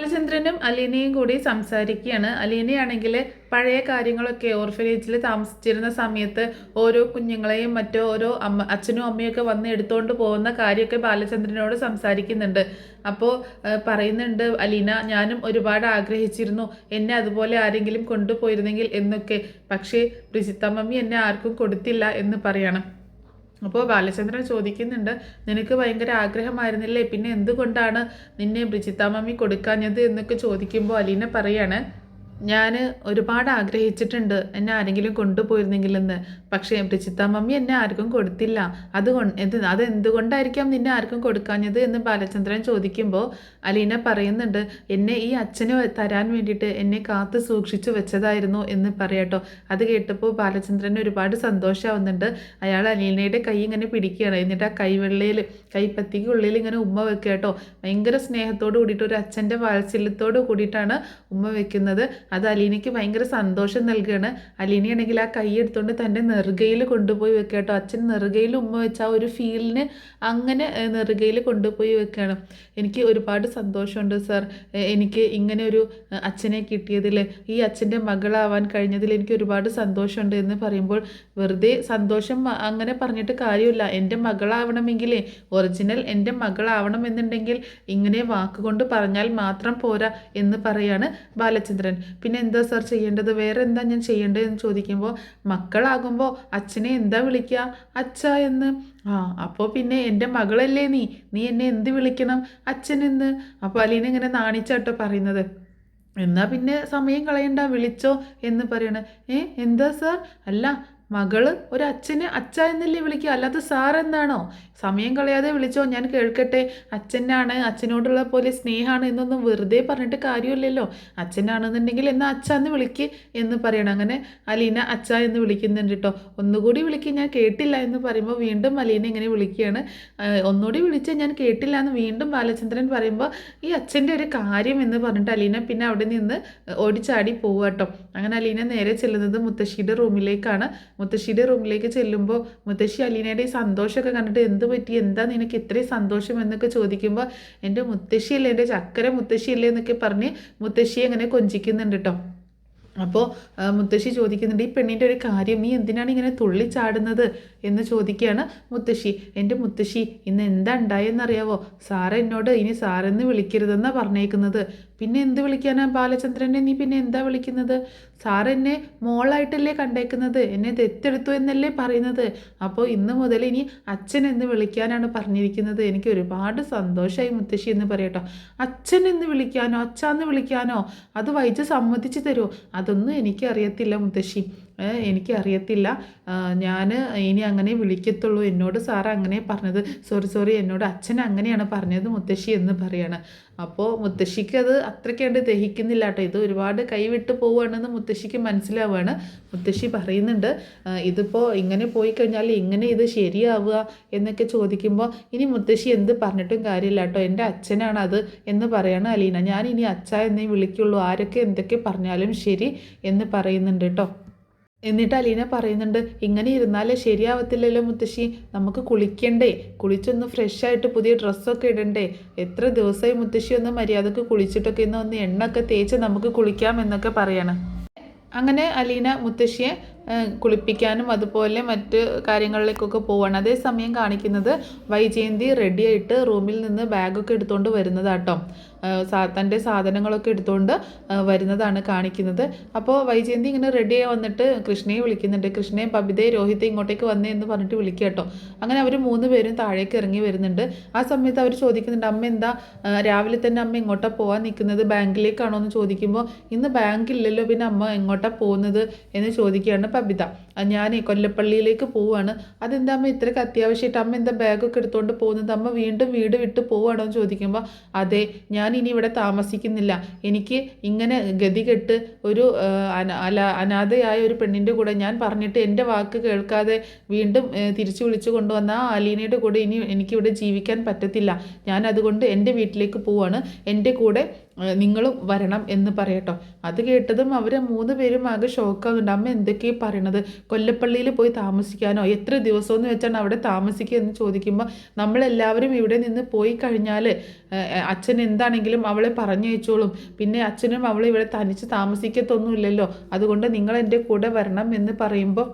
ബാലചന്ദ്രനും അലീനയും കൂടി സംസാരിക്കുകയാണ്. അലീനയാണെങ്കിൽ പഴയ കാര്യങ്ങളൊക്കെ ഓർഫനേജിൽ താമസിച്ചിരുന്ന സമയത്ത് ഓരോ കുഞ്ഞുങ്ങളെയും മറ്റോ ഓരോ അച്ഛനും അമ്മയൊക്കെ വന്ന് എടുത്തുകൊണ്ട് പോകുന്ന കാര്യമൊക്കെ ബാലചന്ദ്രനോട് സംസാരിക്കുന്നുണ്ട്. അപ്പോൾ പറയുന്നുണ്ട് അലീന, ഞാനും ഒരുപാട് ആഗ്രഹിച്ചിരുന്നു എന്നെ അതുപോലെ ആരെങ്കിലും കൊണ്ടുപോയിരുന്നെങ്കിൽ എന്നൊക്കെ. പക്ഷേ ബ്രിജിത്തമ്മി എന്നെ ആർക്കും കൊടുത്തില്ല എന്ന് പറയണം. അപ്പോൾ ബാലചന്ദ്രൻ ചോദിക്കുന്നുണ്ട്, നിനക്ക് ഭയങ്കര ആഗ്രഹമായിരുന്നില്ലേ, പിന്നെ എന്തുകൊണ്ടാണ് നിന്നെ ബ്രിജിത്താമ്മി കൊടുക്കാഞ്ഞത് എന്നൊക്കെ ചോദിക്കുമ്പോൾ അലീന പറയാണ്, ഞാൻ ഒരുപാട് ആഗ്രഹിച്ചിട്ടുണ്ട് എന്നെ ആരെങ്കിലും കൊണ്ടുപോയിരുന്നെങ്കിലെന്ന്. പക്ഷേ ബ്രിജിത്താമ്മി എന്നെ ആർക്കും കൊടുത്തില്ല. അതെന്തുകൊണ്ടായിരിക്കാം നിന്നെ ആർക്കും കൊടുക്കാഞ്ഞത് എന്ന് ബാലചന്ദ്രൻ ചോദിക്കുമ്പോൾ അലീന പറയുന്നുണ്ട്, എന്നെ ഈ അച്ഛന് തരാൻ വേണ്ടിയിട്ട് എന്നെ കാത്തു സൂക്ഷിച്ചു വെച്ചതായിരുന്നു എന്ന് പറയാട്ടോ. അത് കേട്ടപ്പോൾ ബാലചന്ദ്രന് ഒരുപാട് സന്തോഷമാവുന്നുണ്ട്. അയാൾ അലീനയുടെ കൈ ഇങ്ങനെ പിടിക്കുകയാണ്. എന്നിട്ട് ആ കൈപ്പത്തിക്കുള്ളിൽ ഇങ്ങനെ ഉമ്മ വെക്കുക കേട്ടോ. ഭയങ്കര സ്നേഹത്തോട് കൂടിയിട്ട് ഒരു അച്ഛൻ്റെ വാത്സല്യത്തോട് കൂടിയിട്ടാണ് ഉമ്മ വെക്കുന്നത്. അത് അലീനയ്ക്ക് ഭയങ്കര സന്തോഷം നൽകുകയാണ്. അലീനയാണെങ്കിൽ ആ കൈ എടുത്തുകൊണ്ട് തൻ്റെ നെറുകയിൽ കൊണ്ടുപോയി വെക്കുക കേട്ടോ. അച്ഛൻ നെറുകയിൽ ഉമ്മ വെച്ച ആ ഒരു ഫീലിന് അങ്ങനെ നെറുകയിൽ കൊണ്ടുപോയി വെക്കുകയാണ്. എനിക്ക് ഒരുപാട് സന്തോഷമുണ്ട് സാർ, എനിക്ക് ഇങ്ങനെ ഒരു അച്ഛനെ കിട്ടിയതിൽ, ഈ അച്ഛൻ്റെ മകളാവാൻ കഴിഞ്ഞതിൽ എനിക്ക് ഒരുപാട് സന്തോഷമുണ്ട് എന്ന് പറയുമ്പോൾ, വെറുതെ സന്തോഷം അങ്ങനെ പറഞ്ഞിട്ട് കാര്യമില്ല. എൻ്റെ മകളാവണമെങ്കിലേ, ഒറിജിനൽ എൻ്റെ മകളാവണമെന്നുണ്ടെങ്കിൽ ഇങ്ങനെ വാക്കുകൊണ്ട് പറഞ്ഞാൽ മാത്രം പോരാ എന്ന് പറയാണ് ബാലചന്ദ്രൻ. പിന്നെ എന്താ സാർ ചെയ്യേണ്ടത്, വേറെ എന്താ ഞാൻ ചെയ്യേണ്ടത് എന്ന് ചോദിക്കുമ്പോൾ, മക്കളാകുമ്പോൾ അച്ഛനെ എന്താ വിളിക്കുക, അച്ഛ എന്ന്. അപ്പോൾ പിന്നെ എൻ്റെ മകളല്ലേ നീ എന്നെ എന്ത് വിളിക്കണം, അച്ഛനെന്ന്. അപ്പോൾ അലീന ഇങ്ങനെ നാണിച്ചാട്ടോ പറയുന്നത്. എന്നാൽ പിന്നെ സമയം കളയണ്ട, വിളിച്ചോ എന്ന് പറയണ. എന്താ സാർ, അല്ല മകള് ഒരു അച്ഛന് അച്ഛ എന്നല്ലേ വിളിക്കുക, അല്ലാതെ സാർ എന്നാണോ? സമയം കളയാതെ വിളിച്ചോ, ഞാൻ കേൾക്കട്ടെ. അച്ഛനാണ്, അച്ഛനോടുള്ള പോലെ സ്നേഹമാണ് എന്നൊന്നും വെറുതെ പറഞ്ഞിട്ട് കാര്യമില്ലല്ലോ. അച്ഛനാണെന്നുണ്ടെങ്കിൽ എന്നാൽ അച്ഛ എന്ന് വിളിക്ക് എന്ന് പറയണം. അങ്ങനെ അലീന അച്ഛ എന്ന് വിളിക്കുന്നുണ്ട് കേട്ടോ. ഒന്നുകൂടി വിളിക്കുക, ഞാൻ കേട്ടില്ല എന്ന് പറയുമ്പോൾ വീണ്ടും അലീന ഇങ്ങനെ വിളിക്കുകയാണ്. ഒന്നുകൂടി വിളിച്ചാൽ ഞാൻ കേട്ടില്ല എന്ന് വീണ്ടും ബാലചന്ദ്രൻ പറയുമ്പോൾ, ഈ അച്ഛൻ്റെ ഒരു കാര്യം എന്ന് പറഞ്ഞിട്ട് അലീന പിന്നെ അവിടെ നിന്ന് ഓടിച്ചാടി പോവുക കേട്ടോ. അങ്ങനെ അലീന നേരെ ചെല്ലുന്നത് മുത്തശ്ശിയുടെ റൂമിലേക്കാണ്. മുത്തശ്ശിയുടെ റൂമിലേക്ക് ചെല്ലുമ്പോൾ മുത്തശ്ശി അലീനയുടെ ഈ സന്തോഷമൊക്കെ കണ്ടിട്ട്, എന്ത് പറ്റി, എന്താ നിനക്ക് ഇത്രയും സന്തോഷം എന്നൊക്കെ ചോദിക്കുമ്പോൾ, എൻ്റെ മുത്തശ്ശിയല്ലേ, എൻ്റെ ചക്കര മുത്തശ്ശിയല്ലേ എന്നൊക്കെ പറഞ്ഞ് മുത്തശ്ശിയെ അങ്ങനെ കൊഞ്ചിക്കുന്നുണ്ട് കേട്ടോ. അപ്പോൾ മുത്തശ്ശി ചോദിക്കുന്നുണ്ട്, ഈ പെണ്ണിൻ്റെ ഒരു കാര്യം, നീ എന്തിനാണ് ഇങ്ങനെ തുള്ളിച്ചാടുന്നത് എന്ന് ചോദിക്കുകയാണ് മുത്തശ്ശി. എൻ്റെ മുത്തശ്ശി, ഇന്ന് എന്താ ഉണ്ടായെന്നറിയാവോ, സാറ് എന്നോട് ഇനി സാറെന്ന് വിളിക്കരുതെന്നാണ് പറഞ്ഞേക്കുന്നത്. പിന്നെ എന്ത് വിളിക്കാനാ ബാലചന്ദ്രനെ, നീ പിന്നെ എന്താ വിളിക്കുന്നത്? സാറ് എന്നെ മോളായിട്ടല്ലേ കണ്ടേക്കുന്നത്, എന്നെ ദത്തെടുത്തു എന്നല്ലേ പറയുന്നത്. അപ്പോൾ ഇന്ന് മുതൽ ഇനി അച്ഛൻ എന്ന് വിളിക്കാനാണ് പറഞ്ഞിരിക്കുന്നത്. എനിക്ക് ഒരുപാട് സന്തോഷമായി മുത്തശ്ശി എന്ന് പറയട്ടോ. അച്ഛൻ എന്ന് വിളിക്കാനോ, അച്ഛാന്ന് വിളിക്കാനോ, അത് വൈദ്യ സമ്മതിച്ച് തരുമോ? അതൊന്നും എനിക്കറിയത്തില്ല മുത്തശ്ശി, എനിക്കറിയത്തില്ല. ഞാൻ ഇനി അങ്ങനെ വിളിക്കത്തുള്ളൂ. എന്നോട് സാറ് അങ്ങനെ പറഞ്ഞത്, സോറി എന്നോട് അച്ഛൻ അങ്ങനെയാണ് പറഞ്ഞത് മുത്തശ്ശി എന്ന് പറയാണ്. അപ്പോൾ മുത്തശ്ശിക്ക് അത് അത്രയ്ക്കണ്ട് ദഹിക്കുന്നില്ല കേട്ടോ. ഇത് ഒരുപാട് കൈവിട്ട് പോവുകയാണെന്ന് മുത്തശ്ശിക്ക് മനസ്സിലാവുകയാണ്. മുത്തശ്ശി പറയുന്നുണ്ട്, ഇതിപ്പോൾ ഇങ്ങനെ പോയി കഴിഞ്ഞാൽ എങ്ങനെ ഇത് ശരിയാവുക എന്നൊക്കെ ചോദിക്കുമ്പോൾ, ഇനി മുത്തശ്ശി എന്ത് പറഞ്ഞിട്ടും കാര്യമില്ല കേട്ടോ, എൻ്റെ അച്ഛനാണ് അത് എന്ന് പറയാണ് അലീന. ഞാൻ ഇനി അച്ഛ എന്നേ വിളിക്കുള്ളൂ, ആരൊക്കെ എന്തൊക്കെ പറഞ്ഞാലും ശരി എന്ന് പറയുന്നുണ്ട് കേട്ടോ. എന്നിട്ട് അലീന പറയുന്നുണ്ട്, ഇങ്ങനെ ഇരുന്നാലേ ശരിയാവത്തില്ലല്ലോ മുത്തശ്ശി, നമുക്ക് കുളിക്കണ്ടേ, കുളിച്ചൊന്ന് ഫ്രഷായിട്ട് പുതിയ ഡ്രസ്സൊക്കെ ഇടണ്ടേ, എത്ര ദിവസമായി മുത്തശ്ശി ഒന്ന് മര്യാദക്ക് കുളിച്ചിട്ടൊക്കെ ഒന്ന് എണ്ണൊക്കെ തേച്ച് നമുക്ക് കുളിക്കാം എന്നൊക്കെ പറയണം. അങ്ങനെ അലീന മുത്തശ്ശിയെ കുളിപ്പിക്കാനും അതുപോലെ മറ്റ് കാര്യങ്ങളിലേക്കൊക്കെ പോവാണ്. അതേസമയം കാണിക്കുന്നത് വൈജയന്തി റെഡിയായിട്ട് റൂമിൽ നിന്ന് ബാഗൊക്കെ എടുത്തുകൊണ്ട് വരുന്നതാട്ടോ. തൻ്റെ സാധനങ്ങളൊക്കെ എടുത്തുകൊണ്ട് വരുന്നതാണ് കാണിക്കുന്നത്. അപ്പോൾ വൈജയന്തി ഇങ്ങനെ റെഡിയായി വന്നിട്ട് കൃഷ്ണയെ വിളിക്കുന്നുണ്ട്. കൃഷ്ണയെ, ബബിതയെ, രോഹിത്തെ ഇങ്ങോട്ടേക്ക് വന്നേ എന്ന് പറഞ്ഞിട്ട് വിളിക്കുക കേട്ടോ. അങ്ങനെ അവർ 3 പേരും താഴേക്ക് ഇറങ്ങി വരുന്നുണ്ട്. ആ സമയത്ത് അവർ ചോദിക്കുന്നുണ്ട്, അമ്മ എന്താ രാവിലെ തന്നെ അമ്മ ഇങ്ങോട്ടാണ് പോകാൻ നിൽക്കുന്നത്, ബാങ്കിലേക്കാണോ എന്ന് ചോദിക്കുമ്പോൾ, ഇന്ന് ബാങ്കില്ലല്ലോ, പിന്നെ അമ്മ എങ്ങോട്ടാണ് പോകുന്നത് എന്ന് ചോദിക്കുകയാണ് ബബിത. ഞാൻ കൊല്ലപ്പള്ളിയിലേക്ക് പോവുകയാണ്. അതെന്താ അമ്മ ഇത്രയ്ക്ക് അത്യാവശ്യമായിട്ട്, അമ്മ എന്താ ബാഗൊക്കെ എടുത്തുകൊണ്ട് പോകുന്നത്, അമ്മ വീണ്ടും വീട് വിട്ട് പോവുകയാണോ എന്ന് ചോദിക്കുമ്പോൾ, അതെ, ഞാൻ ഇനി ഇവിടെ താമസിക്കുന്നില്ല, എനിക്ക് ഇങ്ങനെ ഗതികെട്ട് ഒരു അനാഥയായ ഒരു പെണ്ണിൻ്റെ കൂടെ ഞാൻ പറഞ്ഞിട്ട് എൻ്റെ വാക്ക് കേൾക്കാതെ വീണ്ടും തിരിച്ചു വിളിച്ചു കൊണ്ടുവന്ന ആ അലീനയുടെ കൂടെ ഇനി എനിക്കിവിടെ ജീവിക്കാൻ പറ്റത്തില്ല. ഞാൻ അതുകൊണ്ട് എൻ്റെ വീട്ടിലേക്ക് പോവാണ്. എൻ്റെ കൂടെ നിങ്ങളും വരണം എന്ന് പറയട്ടോ. അത് കേട്ടതും അവർ 3 പേരും ആകെ ഷോക്കാവുന്നുണ്ട്. അമ്മ എന്തൊക്കെയാണ് പറയണത്? കൊല്ലപ്പള്ളിയിൽ പോയി താമസിക്കാനോ? എത്ര ദിവസമെന്ന് വെച്ചാണ് അവിടെ താമസിക്കുക എന്ന് ചോദിക്കുമ്പോൾ നമ്മളെല്ലാവരും ഇവിടെ നിന്ന് പോയി കഴിഞ്ഞാൽ അച്ഛൻ എന്താണെങ്കിലും അവളെ പറഞ്ഞയച്ചോളും. പിന്നെ അച്ഛനും അവളെ ഇവിടെ തനിച്ച് താമസിക്കത്തൊന്നുമില്ലല്ലോ. അതുകൊണ്ട് നിങ്ങൾ എൻ്റെ കൂടെ വരണം എന്ന് പറയുമ്പോൾ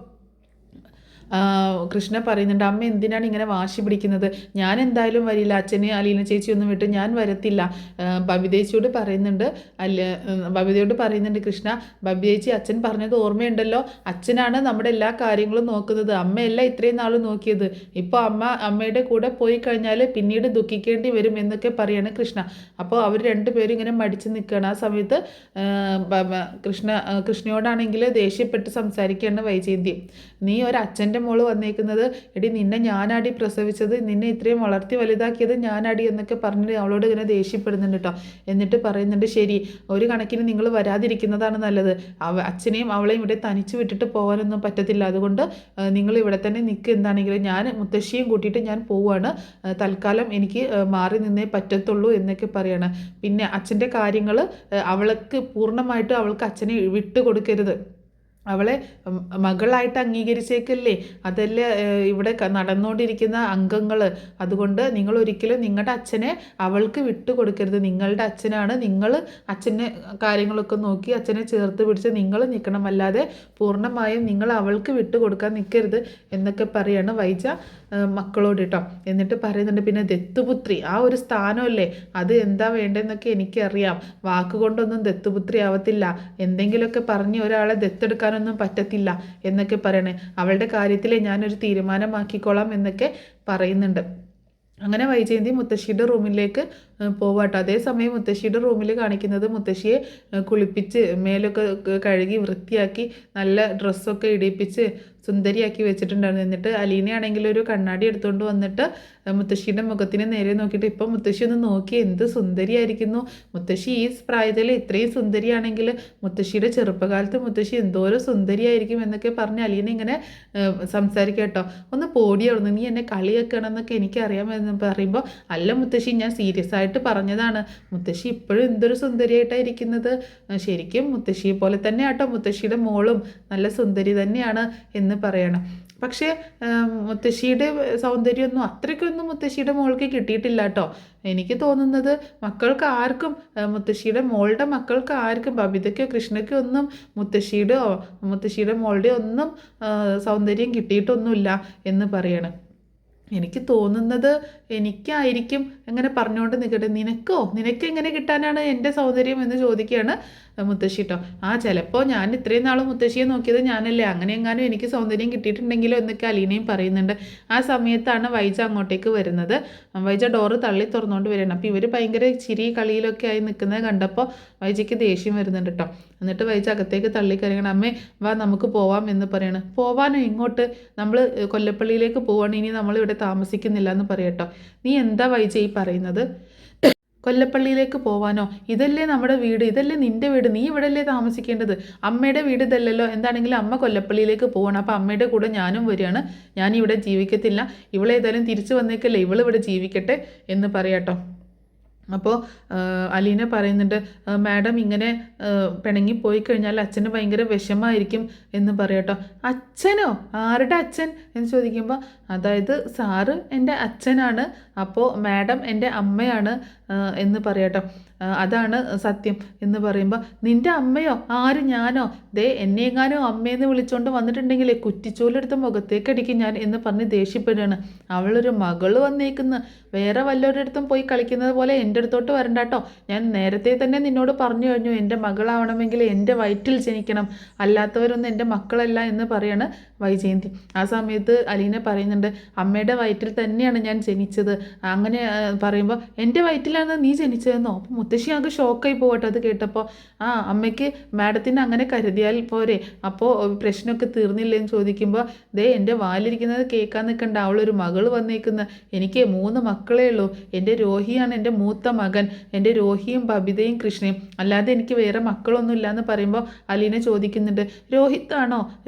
കൃഷ്ണ പറയുന്നുണ്ട്, അമ്മ എന്തിനാണ് ഇങ്ങനെ വാശി പിടിക്കുന്നത്? ഞാൻ എന്തായാലും വരില്ല. അച്ഛനെ അലീന ചേച്ചിയൊന്നും വിട്ട് ഞാൻ വരത്തില്ല. ബബിതേച്ചിയോട് പറയുന്നുണ്ട്. ബബിതയോട് പറയുന്നുണ്ട് കൃഷ്ണ, ബബി ചേച്ചി അച്ഛൻ പറഞ്ഞത് ഓർമ്മയുണ്ടല്ലോ, അച്ഛനാണ് നമ്മുടെ എല്ലാ കാര്യങ്ങളും നോക്കുന്നത്. അമ്മയല്ല ഇത്രയും നാൾ നോക്കിയത്. ഇപ്പോൾ അമ്മയുടെ കൂടെ പോയി കഴിഞ്ഞാൽ പിന്നീട് ദുഃഖിക്കേണ്ടി വരും എന്നൊക്കെ പറയാണ് കൃഷ്ണ. അപ്പോൾ അവർ രണ്ടുപേരും ഇങ്ങനെ മടിച്ച് നിൽക്കുകയാണ്. ആ സമയത്ത് കൃഷ്ണയോടാണെങ്കിൽ ദേഷ്യപ്പെട്ട് സംസാരിക്കുകയാണ് വൈജയന്തി. നീ ഒരച്ഛൻ്റെ മോള് വന്നേക്കുന്നത്, എടി നിന്നെ ഞാനാടി പ്രസവിച്ചത്, നിന്നെ ഇത്രയും വളർത്തി വലുതാക്കിയത് ഞാനാടി എന്നൊക്കെ പറഞ്ഞിട്ട് അവളോട് ഇങ്ങനെ ദേഷ്യപ്പെടുന്നുണ്ട് കേട്ടോ. എന്നിട്ട് പറയുന്നുണ്ട്, ശരി, ഒരു കണക്കിന് നിങ്ങൾ വരാതിരിക്കുന്നതാണ് നല്ലത്. അച്ഛനെയും അവളെയും ഇവിടെ തനിച്ച് വിട്ടിട്ട് പോകാനൊന്നും പറ്റത്തില്ല. അതുകൊണ്ട് നിങ്ങൾ ഇവിടെ തന്നെ നിൽക്കുക. എന്താണെങ്കിലും ഞാൻ മുത്തശ്ശിയും കൂട്ടിയിട്ട് ഞാൻ പോവുകയാണ്. തൽക്കാലം എനിക്ക് മാറി നിന്നേ പറ്റത്തുള്ളൂ എന്നൊക്കെ പറയാണ്. പിന്നെ അച്ഛൻ്റെ കാര്യങ്ങൾ അവൾക്ക് പൂർണ്ണമായിട്ട് അവൾക്ക് അച്ഛനെ വിട്ടുകൊടുക്കരുത്. അവളെ മകളായിട്ട് അംഗീകരിച്ചേക്കല്ലേ, അതല്ലേ ഇവിടെ നടന്നുകൊണ്ടിരിക്കുന്ന അംഗങ്ങൾ. അതുകൊണ്ട് നിങ്ങൾ ഒരിക്കലും നിങ്ങളുടെ അച്ഛനെ അവൾക്ക് വിട്ടുകൊടുക്കരുത്. നിങ്ങളുടെ അച്ഛനാണ്. നിങ്ങൾ അച്ഛനെ കാര്യങ്ങളൊക്കെ നോക്കി അച്ഛനെ ചേർത്ത് പിടിച്ച് നിങ്ങൾ നിൽക്കണം. അല്ലാതെ പൂർണ്ണമായും നിങ്ങൾ അവൾക്ക് വിട്ടുകൊടുക്കാൻ നിൽക്കരുത് എന്നൊക്കെ പറയാണ് വൈജ മക്കളോട് കേട്ടോ. എന്നിട്ട് പറയുന്നുണ്ട്, പിന്നെ ദത്തുപുത്രി ആ ഒരു സ്ഥാനമല്ലേ, അത് എന്താ വേണ്ടതെന്നൊക്കെ എനിക്കറിയാം. വാക്കുകൊണ്ടൊന്നും ദത്തുപുത്രി ആവത്തില്ല. എന്തെങ്കിലുമൊക്കെ പറഞ്ഞ് ഒരാളെ ദത്തെടുക്കാനൊന്നും പറ്റത്തില്ല എന്നൊക്കെ പറയണേ. അവളുടെ കാര്യത്തിൽ ഞാനൊരു തീരുമാനമാക്കിക്കോളാം എന്നൊക്കെ പറയുന്നുണ്ട്. അങ്ങനെ വൈജയന്തി മുത്തശ്ശിയുടെ റൂമിലേക്ക് പോവാട്ടോ. അതേസമയം മുത്തശ്ശിയുടെ റൂമിൽ കാണിക്കുന്നത് മുത്തശ്ശിയെ കുളിപ്പിച്ച് മേലൊക്കെ കഴുകി വൃത്തിയാക്കി നല്ല ഡ്രസ്സൊക്കെ ഇടിപ്പിച്ച് സുന്ദരിയാക്കി വെച്ചിട്ടുണ്ടായിരുന്നു. എന്നിട്ട് അലീനയാണെങ്കിൽ ഒരു കണ്ണാടി എടുത്തുകൊണ്ട് വന്നിട്ട് മുത്തശ്ശിയുടെ മുഖത്തിന് നേരെ നോക്കിയിട്ട്, ഇപ്പം മുത്തശ്ശി ഒന്ന് നോക്കി എന്ത് സുന്ദരിയായിരിക്കുന്നു. മുത്തശ്ശി ഈ പ്രായത്തിൽ ഇത്രയും സുന്ദരിയാണെങ്കിൽ മുത്തശ്ശിയുടെ ചെറുപ്പകാലത്ത് മുത്തശ്ശി എന്തോരം സുന്ദരിയായിരിക്കും എന്നൊക്കെ പറഞ്ഞ് അലീന ഇങ്ങനെ സംസാരിക്കുക കേട്ടോ. ഒന്ന് പോടിയാവുന്നു, നീ എന്നെ കളിയാക്കണം എന്നൊക്കെ എനിക്കറിയാമെന്ന് പറയുമ്പോൾ, അല്ല മുത്തശ്ശി, ഞാൻ സീരിയസ് ആയിട്ട് പറഞ്ഞതാണ്. മുത്തശ്ശി ഇപ്പോഴും എന്തൊരു സുന്ദരിയായിട്ടായിരിക്കുന്നത്. ശരിക്കും മുത്തശ്ശിയെ പോലെ തന്നെ ആട്ടോ മുത്തശ്ശിയുടെ മോളും നല്ല സുന്ദരി തന്നെയാണ് എന്ന് പറയണം. പക്ഷേ മുത്തശ്ശിയുടെ സൗന്ദര്യമൊന്നും അത്രയ്ക്കൊന്നും മുത്തശ്ശിയുടെ മോൾക്ക് കിട്ടിയിട്ടില്ല കേട്ടോ. എനിക്ക് തോന്നുന്നത് മക്കൾക്ക് ആർക്കും, മുത്തശ്ശിയുടെ മോളുടെ മക്കൾക്ക് ആർക്കും, ബബിതയ്ക്കോ കൃഷ്ണയ്ക്കോ ഒന്നും മുത്തശ്ശിയുടെ മോളുടെ ഒന്നും സൗന്ദര്യം കിട്ടിയിട്ടൊന്നുമില്ല എന്ന് പറയണം. എനിക്ക് തോന്നുന്നത് എനിക്കായിരിക്കും എങ്ങനെ പറഞ്ഞുകൊണ്ട് നിൽക്കട്ടെ. നിനക്ക് എങ്ങനെ കിട്ടാനാണ് എൻ്റെ സൗന്ദര്യം എന്ന് ചോദിക്കുകയാണ് മുത്തശ്ശി കേട്ടോ. ചിലപ്പോൾ ഞാൻ ഇത്രയും നാൾ മുത്തശ്ശിയെ നോക്കിയത് ഞാനല്ലേ, അങ്ങനെ എങ്ങാനും എനിക്ക് സൗന്ദര്യം കിട്ടിയിട്ടുണ്ടെങ്കിലോ എന്നൊക്കെ അലീനയും പറയുന്നുണ്ട്. ആ സമയത്താണ് വൈജ അങ്ങോട്ടേക്ക് വരുന്നത്. വൈജ ഡോറ് തള്ളി തുറന്നുകൊണ്ട് വരികയാണ്. അപ്പോൾ ഇവർ ഭയങ്കര ചിരി കളിയിലൊക്കെ ആയി നിൽക്കുന്നത് കണ്ടപ്പോൾ വൈജയ്ക്ക് ദേഷ്യം വരുന്നുണ്ട് കേട്ടോ. എന്നിട്ട് വൈജ അകത്തേക്ക് തള്ളിക്കറിയണം. അമ്മേ വാ നമുക്ക് പോവാം എന്ന് പറയണം. പോവാനോ? ഇങ്ങോട്ട്? നമ്മൾ കൊല്ലപ്പള്ളിയിലേക്ക് പോവാണ്, ഇനി നമ്മളിവിടെ താമസിക്കുന്നില്ല എന്ന് പറയട്ടോ. നീ എന്താ വൈജ ഈ പറയുന്നത്? കൊല്ലപ്പള്ളിയിലേക്ക് പോവാനോ? ഇതല്ലേ നമ്മുടെ വീട്, ഇതല്ലേ നിൻ്റെ വീട്, നീ ഇവിടെ അല്ലേ താമസിക്കേണ്ടത്. അമ്മയുടെ വീട് ഇതല്ലല്ലോ. എന്താണെങ്കിലും അമ്മ കൊല്ലപ്പള്ളിയിലേക്ക് പോകണം. അപ്പോൾ അമ്മയുടെ കൂടെ ഞാനും വരികയാണ്. ഞാനിവിടെ ജീവിക്കത്തില്ല. ഇവളേതായാലും തിരിച്ചു വന്നേക്കല്ലേ, ഇവളിവിടെ ജീവിക്കട്ടെ എന്ന് പറയാട്ടോ. അപ്പോൾ അലീന പറയുന്നുണ്ട്, മാഡം ഇങ്ങനെ പിണങ്ങി പോയി കഴിഞ്ഞാൽ അച്ഛന് ഭയങ്കര വിഷമമായിരിക്കും എന്ന് പറയട്ടോ. അച്ഛനോ? ആരുടെ അച്ഛൻ എന്ന് ചോദിക്കുമ്പോൾ, അതായത് സാറ് എൻ്റെ അച്ഛനാണ്, അപ്പോൾ മാഡം എൻ്റെ അമ്മയാണ് എന്ന് പറയട്ടോ. അതാണ് സത്യം എന്ന് പറയുമ്പോൾ, നിൻ്റെ അമ്മയോ? ആര്? ഞാനോ? എന്നെങ്ങാനോ അമ്മയെന്ന് വിളിച്ചുകൊണ്ട് വന്നിട്ടുണ്ടെങ്കിലേ കുറ്റിച്ചോലെടുത്ത് മുഖത്തേക്കടിക്കും ഞാൻ എന്ന് പറഞ്ഞ് ദേഷ്യപ്പെടുകയാണ്. അവളൊരു മകള് വന്നേക്കുന്നു, വേറെ വല്ലവരുടെ പോയി കളിക്കുന്നത് പോലെ എൻ്റെ അടുത്തോട്ട് വരണ്ട കേട്ടോ. ഞാൻ നേരത്തെ തന്നെ നിന്നോട് പറഞ്ഞു കഴിഞ്ഞു, എൻ്റെ മകളാവണമെങ്കിൽ എൻ്റെ വയറ്റിൽ ജനിക്കണം, അല്ലാത്തവരൊന്നും എൻ്റെ മക്കളല്ല എന്ന് പറയാണ് വൈജയന്തി. ആ സമയത്ത് അലീന പറയുന്നുണ്ട്, അമ്മയുടെ വയറ്റിൽ തന്നെയാണ് ഞാൻ ജനിച്ചത്. അങ്ങനെ പറയുമ്പോൾ, എൻ്റെ വയറ്റിലാണ് നീ ജനിച്ചതെന്നോ? അപ്പോൾ മുത്തശ്ശി ആകെ ഷോക്കായി പോകട്ടെ അത് കേട്ടപ്പോൾ. അമ്മയ്ക്ക് മാഡത്തിന് അങ്ങനെ കരുതിയാൽ പോരെ, അപ്പോൾ പ്രശ്നമൊക്കെ തീർന്നില്ലെന്ന് ചോദിക്കുമ്പോൾ, എൻ്റെ വാലിരിക്കുന്നത് കേൾക്കാൻ നിൽക്കണ്ട, അവളൊരു മകൾ വന്നേക്കുന്ന, എനിക്ക് 3 മക്കളേ ഉള്ളൂ. എൻ്റെ രോഹിയാണ് എൻ്റെ മൂത്ത മകൻ. എൻ്റെ രോഹിയും ബബിതയും കൃഷ്ണയും, അല്ലാതെ എനിക്ക് വേറെ മക്കളൊന്നുമില്ല എന്ന് പറയുമ്പോൾ അലീന ചോദിക്കുന്നുണ്ട്,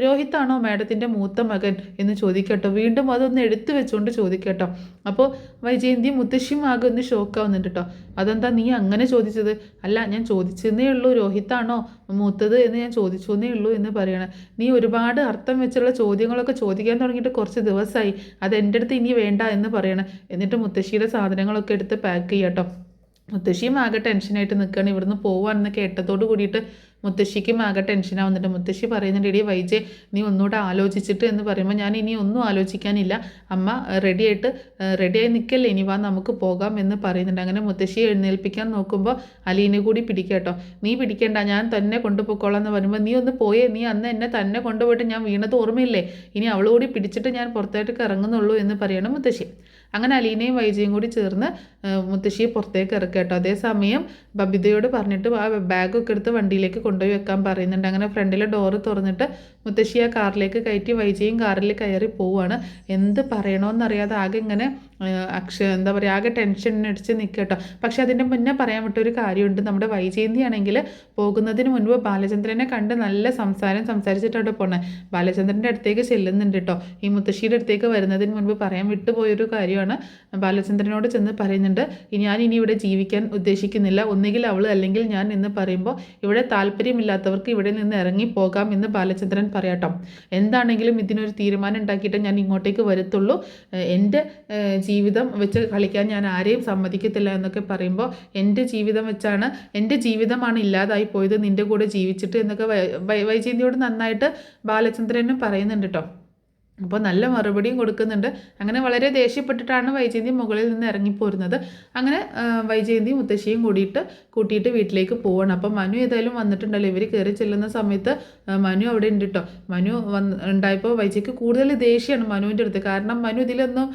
രോഹിത്താണോ മാഡത്തിൻ്റെ മൂത്ത മകൻ എന്ന് ചോദിക്കട്ടോ. വീണ്ടും അതൊന്ന് എടുത്തു വെച്ചുകൊണ്ട് ചോദിക്കട്ടോ. അപ്പോൾ വൈജയന്തിയും മുത്തശ്ശിയും ആകെ ഒന്ന് ഷോക്കാവുന്നുണ്ട് കേട്ടോ. അതെന്താ നീ അങ്ങനെ ചോദിച്ചത്? അല്ല, ഞാൻ ചോദിച്ചെന്നേ ഉള്ളൂ, രോഹിത്താണോ മൂത്തത് എന്ന് ഞാൻ ചോദിച്ചെന്നേ ഉള്ളൂ എന്ന് പറയണം. നീ ഒരുപാട് അർത്ഥം വെച്ചുള്ള ചോദ്യങ്ങളൊക്കെ ചോദിക്കാൻ തുടങ്ങിയിട്ട് കുറച്ച് ദിവസമായി, അത് എൻ്റെ അടുത്ത് ഇനി വേണ്ട എന്ന് പറയണം. എന്നിട്ട് മുത്തശ്ശിയുടെ സാധനങ്ങളൊക്കെ എടുത്ത് പാക്ക് ചെയ്യാട്ടോ. മുത്തശ്ശിയും ആകെ ടെൻഷനായിട്ട് നിൽക്കുകയാണ്. ഇവിടുന്ന് പോവാണെന്ന് കേട്ടതോട് കൂടിയിട്ട് മുത്തശ്ശിക്കും ആകെ ടെൻഷനാവുന്നുണ്ട്. മുത്തശ്ശി പറയുന്നുണ്ട്, എടി വൈജയ് നീ ഒന്നുകൂടെ ആലോചിച്ചിട്ട് എന്ന് പറയുമ്പോൾ, ഞാൻ ഇനി ഒന്നും ആലോചിക്കാനില്ല, അമ്മ റെഡിയായി നിൽക്കല്ലേ, ഇനി വാ നമുക്ക് പോകാം എന്ന് പറയുന്നുണ്ട്. അങ്ങനെ മുത്തശ്ശിയെ എഴുന്നേൽപ്പിക്കാൻ നോക്കുമ്പോൾ അലീനെ കൂടി പിടിക്കട്ടോ. നീ പിടിക്കേണ്ട, ഞാൻ തന്നെ കൊണ്ടുപോയിക്കോളാം എന്ന് പറയുമ്പോൾ, നീ ഒന്ന് പോയേ, നീ അന്ന് എന്നെ തന്നെ കൊണ്ടുപോയിട്ട് ഞാൻ വീണത് ഓർമ്മയില്ലേ, ഇനി അവളുകൂടി പിടിച്ചിട്ട് ഞാൻ പുറത്തേക്ക് ഇറങ്ങുന്നുള്ളൂ എന്ന് പറയണം മുത്തശ്ശി. അങ്ങനെ അലീനയും വൈജയും കൂടി ചേർന്ന് മുത്തശ്ശിയെ പുറത്തേക്ക് ഇറക്കട്ടോ. അതേസമയം ബബിതയോട് പറഞ്ഞിട്ട് ആ ബാഗൊക്കെ എടുത്ത് വണ്ടിയിലേക്ക് കൊണ്ടുപോയി വെക്കാൻ പറയുന്നുണ്ട്. അങ്ങനെ ഫ്രണ്ടിലെ ഡോറ് തുറന്നിട്ട് മുത്തശ്ശി ആ കാറിലേക്ക് കയറ്റി വൈജയും കാറിൽ കയറി പോവുകയാണ്. എന്ത് പറയണമെന്നറിയാതെ ആകെ ഇങ്ങനെ എന്താ പറയുക, ആകെ ടെൻഷൻ അടിച്ച് നിൽക്കട്ടോ. പക്ഷെ അതിൻ്റെ മുന്നേ പറയാൻ വിട്ടൊരു കാര്യമുണ്ട്. നമ്മുടെ വൈജയന്തി ആണെങ്കിൽ പോകുന്നതിന് മുൻപ് ബാലചന്ദ്രനെ കണ്ട് നല്ല സംസാരിച്ചിട്ടാണ് പോണേ. ബാലചന്ദ്രൻ്റെ അടുത്തേക്ക് ചെല്ലുന്നുണ്ട് കേട്ടോ. ഈ മുത്തശ്ശിയുടെ അടുത്തേക്ക് വരുന്നതിന് മുൻപ് പറയാൻ വിട്ടുപോയൊരു കാര്യമാണ്. ബാലചന്ദ്രനോട് ചെന്ന് പറയുന്നുണ്ട്, ഞാൻ ഇനി ഇവിടെ ജീവിക്കാൻ ഉദ്ദേശിക്കുന്നില്ല, ഒന്നുകിൽ അവൾ അല്ലെങ്കിൽ ഞാൻ എന്ന് പറയുമ്പോൾ, ഇവിടെ താല്പര്യമില്ലാത്തവർക്ക് ഇവിടെ നിന്ന് ഇറങ്ങി പോകാം എന്ന് ബാലചന്ദ്രൻ പറയാട്ടോ. എന്താണെങ്കിലും ഇതിനൊരു തീരുമാനം ഉണ്ടാക്കിയിട്ട് ഞാൻ ഇങ്ങോട്ടേക്ക് വരത്തുള്ളൂ, എൻ്റെ ജീവിതം വെച്ച് കളിക്കാൻ ഞാൻ ആരെയും സമ്മതിക്കത്തില്ല എന്നൊക്കെ പറയുമ്പോൾ, എൻ്റെ ജീവിതമാണ് ഇല്ലാതായി പോയത് നിൻ്റെ കൂടെ ജീവിച്ചിട്ട് എന്നൊക്കെ വൈജയന്തിയോട് നന്നായിട്ട് ബാലചന്ദ്രനും പറയുന്നുണ്ട് കേട്ടോ. അപ്പോൾ നല്ല മറുപടിയും കൊടുക്കുന്നുണ്ട്. അങ്ങനെ വളരെ ദേഷ്യപ്പെട്ടിട്ടാണ് വൈജയന്തി മുകളിൽ നിന്ന് ഇറങ്ങിപ്പോരുന്നത്. അങ്ങനെ വൈജയന്തി മുത്തശ്ശിയും കൂട്ടിയിട്ട് വീട്ടിലേക്ക് പോവാണ്. അപ്പം മനു ഏതായാലും വന്നിട്ടുണ്ടല്ലോ. ഇവർ കയറി ചെല്ലുന്ന സമയത്ത് മനു അവിടെ ഉണ്ട് കേട്ടോ. മനു ഉണ്ടായപ്പോൾ വൈജയ്ക്ക് കൂടുതൽ ദേഷ്യമാണ് മനുവിൻ്റെ അടുത്ത്. കാരണം മനു ഇതിലൊന്നും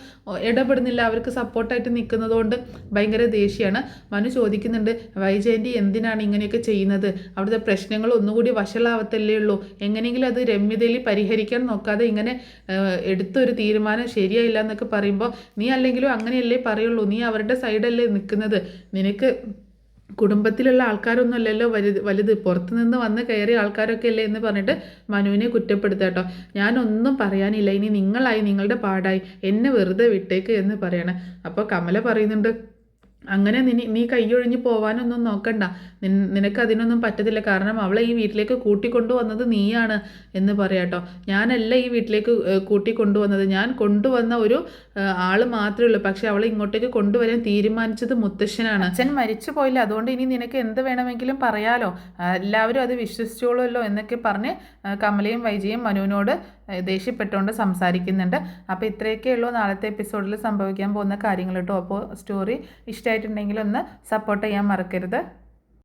ഇടപെടുന്നില്ല, അവർക്ക് സപ്പോർട്ടായിട്ട് നിൽക്കുന്നതുകൊണ്ട് ഭയങ്കര ദേഷ്യമാണ്. മനു ചോദിക്കുന്നുണ്ട്, വൈജയന്തി എന്തിനാണ് ഇങ്ങനെയൊക്കെ ചെയ്യുന്നത്? അവിടുത്തെ പ്രശ്നങ്ങൾ ഒന്നുകൂടി വഷളാവത്തല്ലേ ഉള്ളൂ, എങ്ങനെയെങ്കിലും അത് രമ്യതയിൽ പരിഹരിക്കാൻ നോക്കാതെ ഇങ്ങനെ എടുത്തൊരു തീരുമാനം ശരിയായില്ല എന്നൊക്കെ പറയുമ്പോൾ, നീ അല്ലെങ്കിലും അങ്ങനെയല്ലേ പറയുള്ളൂ, നീ അവരുടെ സൈഡല്ലേ നിൽക്കുന്നത്, നിനക്ക് കുടുംബത്തിലുള്ള ആൾക്കാരൊന്നും അല്ലല്ലോ വലുത്, പുറത്തുനിന്ന് വന്ന് കയറിയ ആൾക്കാരൊക്കെ അല്ലേ എന്ന് പറഞ്ഞിട്ട് മനുവിനെ കുറ്റപ്പെടുത്താട്ടോ. ഞാനൊന്നും പറയാനില്ല, ഇനി നിങ്ങളായി നിങ്ങളുടെ പാടായി, എന്നെ വെറുതെ വിട്ടേക്ക് എന്ന് പറയണം. അപ്പോൾ കമല പറയുന്നുണ്ട്, അങ്ങനെ നീ കൈയൊഴിഞ്ഞ് പോവാനൊന്നും നോക്കണ്ട, നിനക്കതിനൊന്നും പറ്റത്തില്ല, കാരണം അവളെ ഈ വീട്ടിലേക്ക് കൂട്ടിക്കൊണ്ടുവന്നത് നീയാണ് എന്ന് പറയാട്ടോ. ഞാനല്ല ഈ വീട്ടിലേക്ക് കൂട്ടിക്കൊണ്ടുവന്നത്, ഞാൻ കൊണ്ടുവന്ന ഒരു ആൾ മാത്രമേ ഉള്ളൂ, പക്ഷെ അവളെ ഇങ്ങോട്ടേക്ക് കൊണ്ടുവരാൻ തീരുമാനിച്ചത് മുത്തശ്ശനാണ്. അച്ഛൻ മരിച്ചു പോയില്ല, അതുകൊണ്ട് ഇനി നിനക്ക് എന്ത് വേണമെങ്കിലും പറയാലോ, എല്ലാവരും അത് വിശ്വസിച്ചോളുമല്ലോ എന്നൊക്കെ പറഞ്ഞ് കമലയും വൈജയും മനുവിനോട് ദേഷ്യപ്പെട്ടുകൊണ്ട് സംസാരിക്കുന്നുണ്ട്. അപ്പോൾ ഇത്രയൊക്കെ ഉള്ളൂ നാളത്തെ എപ്പിസോഡിൽ സംഭവിക്കാൻ പോകുന്ന കാര്യങ്ങൾ കേട്ടോ. അപ്പോൾ സ്റ്റോറി ഇഷ്ടമായിട്ടുണ്ടെങ്കിൽ ഒന്ന് സപ്പോർട്ട് ചെയ്യാൻ മറക്കരുത്.